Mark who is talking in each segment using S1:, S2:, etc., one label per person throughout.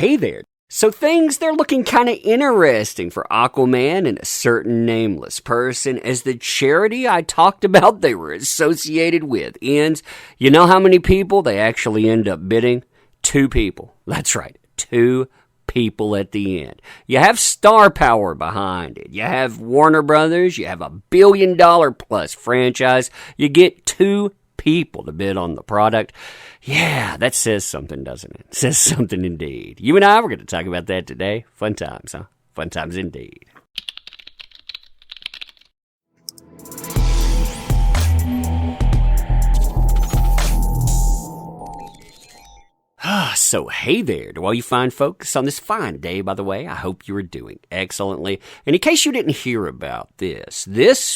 S1: Hey there. So things, they're looking kind of interesting for Aquaman and a certain nameless person as the charity I talked about they were associated with ends. You know how many people they actually end up bidding? 2 people. That's right, 2 people at the end. You have star power behind it. You have Warner Brothers. You have a $1 billion plus franchise. You get 2 people to bid on the product. Yeah, that says something, doesn't it? Says something indeed. You and I, we're going to talk about that today. Fun times, huh? Fun times indeed. So hey there to all you fine folks on this fine day, by the way. I hope you are doing excellently. And in case you didn't hear about this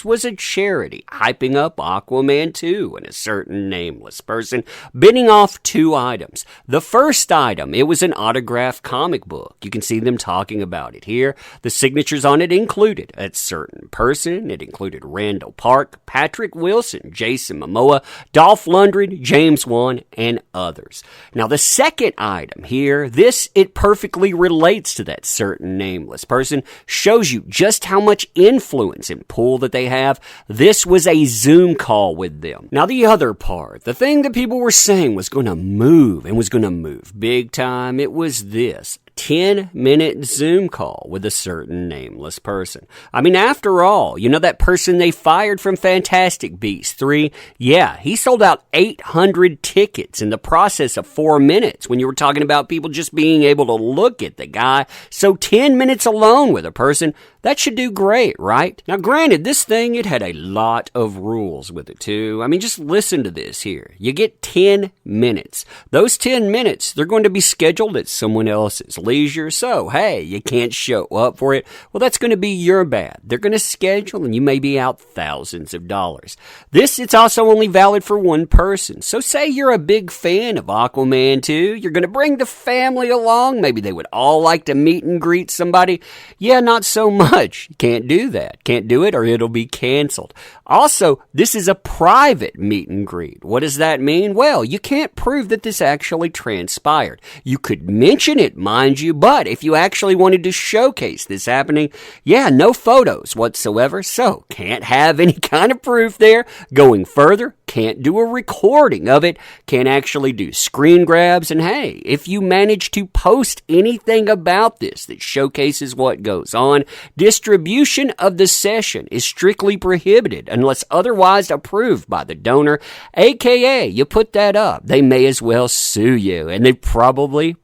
S1: was a charity hyping up Aquaman 2 and a certain nameless person bidding off 2 items. The first item, it was an autographed comic book. You can see them talking about it here. The signatures on it included a certain person. It included Randall Park, Patrick Wilson, Jason Momoa, Dolph Lundgren, James Wan, and others. Now the second item here, it perfectly relates to that certain nameless person, shows you just how much influence and pull that they have. This was a Zoom call with them. Now the other part, the thing that people were saying was going to move and was going to move big time, it was this. 10-minute Zoom call with a certain nameless person. I mean, after all, you know that person they fired from Fantastic Beasts 3? Yeah, he sold out 800 tickets in the process of 4 minutes when you were talking about people just being able to look at the guy. So 10 minutes alone with a person, that should do great, right? Now, granted, this thing, it had a lot of rules with it, too. I mean, just listen to this here. You get 10 minutes. Those 10 minutes, they're going to be scheduled at someone else's leisure. So, hey, you can't show up for it. Well, that's going to be your bad. They're going to schedule, and you may be out thousands of dollars. It's also only valid for one person. So, say you're a big fan of Aquaman 2. You're going to bring the family along. Maybe they would all like to meet and greet somebody. Yeah, not so much. You can't do that. Can't do it or it'll be canceled. Also, this is a private meet and greet. What does that mean? Well, you can't prove that this actually transpired. You could mention it, mind you, but if you actually wanted to showcase this happening, yeah, no photos whatsoever, so can't have any kind of proof there. Going further, can't do a recording of it, can't actually do screen grabs, and hey, if you manage to post anything about this that showcases what goes on, distribution of the session is strictly prohibited unless otherwise approved by the donor, aka you put that up, they may as well sue you, and they probably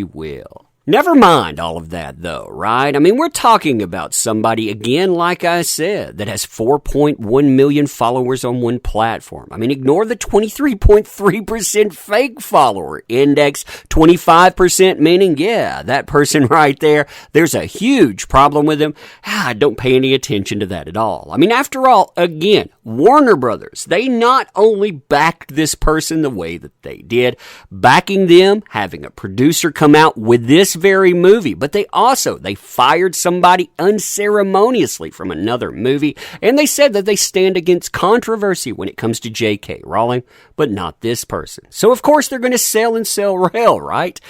S1: will. Never mind all of that, though, right? I mean, we're talking about somebody, again, like I said, that has 4.1 million followers on one platform. I mean, ignore the 23.3% fake follower index, 25% meaning, yeah, that person right there, there's a huge problem with them. Don't pay any attention to that at all. I mean, after all, again, Warner Brothers, they not only backed this person the way that they did, backing them, having a producer come out with this very movie, but they fired somebody unceremoniously from another movie, and they said that they stand against controversy when it comes to J.K. Rowling, but not this person. So of course they're going to sell and sell rail, right?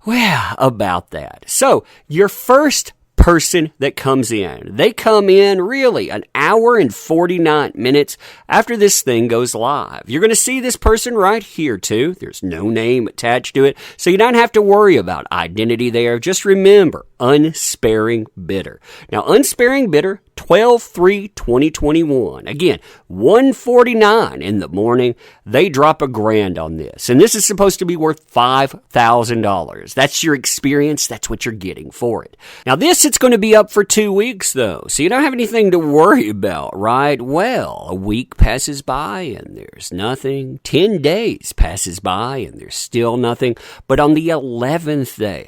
S1: Well, about that. So your first person that comes in. They come in really an hour and 49 minutes after this thing goes live. You're going to see this person right here too. There's no name attached to it, so you don't have to worry about identity there. Just remember, unsparing bidder. Now, unsparing bidder, 12/3/2021. Again, 1:49 in the morning. They drop $1,000 on this, and this is supposed to be worth $5,000. That's your experience. That's what you're getting for it. Now, it's going to be up for 2 weeks, though, so you don't have anything to worry about, right? Well, a week passes by, and there's nothing. 10 days passes by, and there's still nothing. But on the 11th day,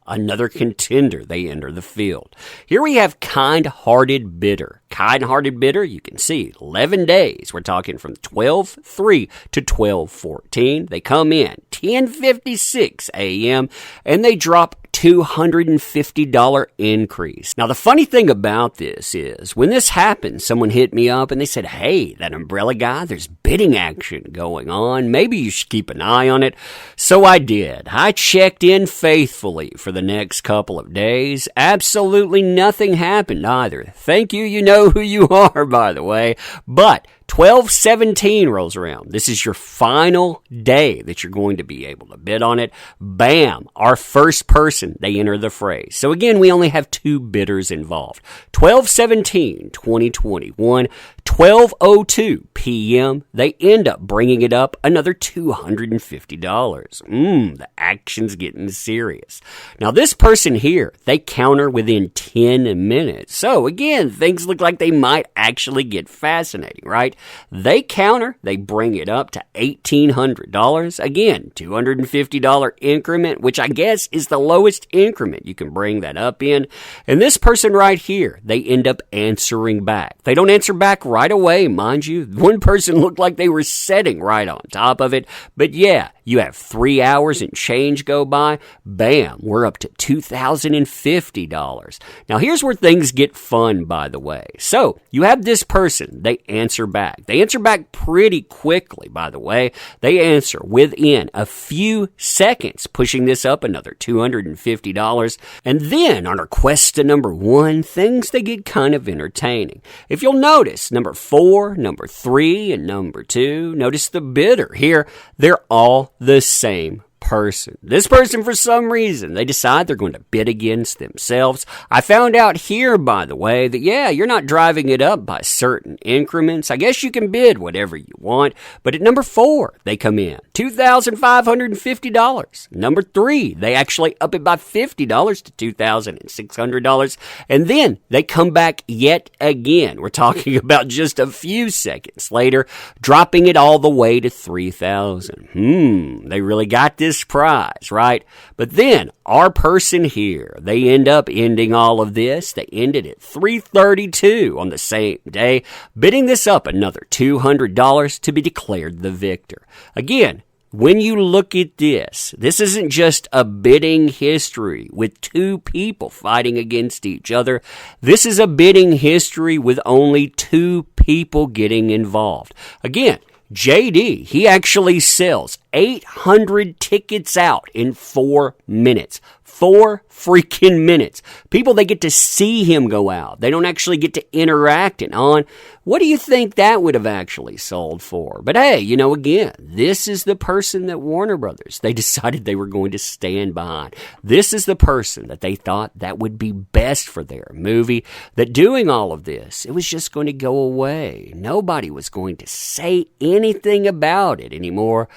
S1: another contender, they enter the field. Here we have kind-hearted bidder. kind-hearted bidder, you can see 11 days. We're talking from 12/3 to 12/14. They come in 10:56 a.m. and they drop $250 increase. Now, the funny thing about this is when this happened, someone hit me up and they said, hey, that umbrella guy, there's bidding action going on. Maybe you should keep an eye on it. So I did. I checked in faithfully for the next couple of days. Absolutely nothing happened either. Thank you. You know who you are, by the way. But 12/17 rolls around. This is your final day that you're going to be able to bid on it. Bam! Our first person, they enter the fray. So again, we only have 2 bidders involved. 12/17/2021, 12:02 p.m., they end up bringing it up another $250. The action's getting serious. Now, this person here, they counter within 10 minutes. So again, things look like they might actually get fascinating, right? They counter, they bring it up to $1,800. Again, $250 increment, which I guess is the lowest increment you can bring that up in. And this person right here, they end up answering back. They don't answer back right away, mind you. One person looked like they were sitting right on top of it. But yeah, you have 3 hours and change go by. Bam, we're up to $2,050. Now, here's where things get fun, by the way. So, you have this person, they answer back. They answer back pretty quickly, by the way. They answer within a few seconds, pushing this up another $250. And then, on our quest to number 1, things, they get kind of entertaining. If you'll notice, number 4, number 3, and number 2, notice the bidder here. They're all the same person. This person, for some reason, they decide they're going to bid against themselves. I found out here, by the way, that yeah, you're not driving it up by certain increments. I guess you can bid whatever you want, but at number 4, they come in $2,550. Number 3, they actually up it by $50 to $2,600, and then they come back yet again. We're talking about just a few seconds later, dropping it all the way to $3,000. They really got this prize, right? But then our person here, they end up ending all of this. They ended at $332 on the same day, bidding this up another $200 to be declared the victor. Again, when you look at this isn't just a bidding history with 2 people fighting against each other. This is a bidding history with only 2 people getting involved. Again, JD, he actually sells 800 tickets out in 4 minutes. 4 freaking minutes. People, they get to see him go out. They don't actually get to interact and on. What do you think that would have actually sold for? But hey, again, this is the person that Warner Brothers, they decided they were going to stand behind. This is the person that they thought that would be best for their movie, that doing all of this, it was just going to go away. Nobody was going to say anything about it anymore.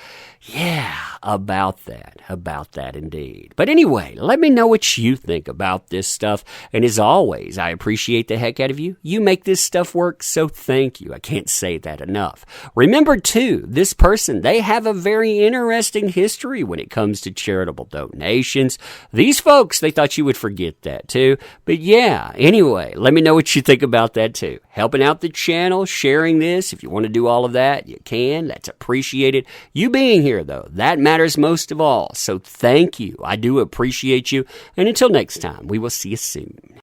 S1: Yeah, about that indeed. But anyway, let me know what you think about this stuff. And as always, I appreciate the heck out of you. You make this stuff work, so thank you. I can't say that enough. Remember, too, this person, they have a very interesting history when it comes to charitable donations. These folks, they thought you would forget that, too. But yeah, anyway, let me know what you think about that, too. Helping out the channel, sharing this. If you want to do all of that, you can. That's appreciated. You being here, though, that matters most of all. So thank you. I do appreciate you. And until next time, we will see you soon.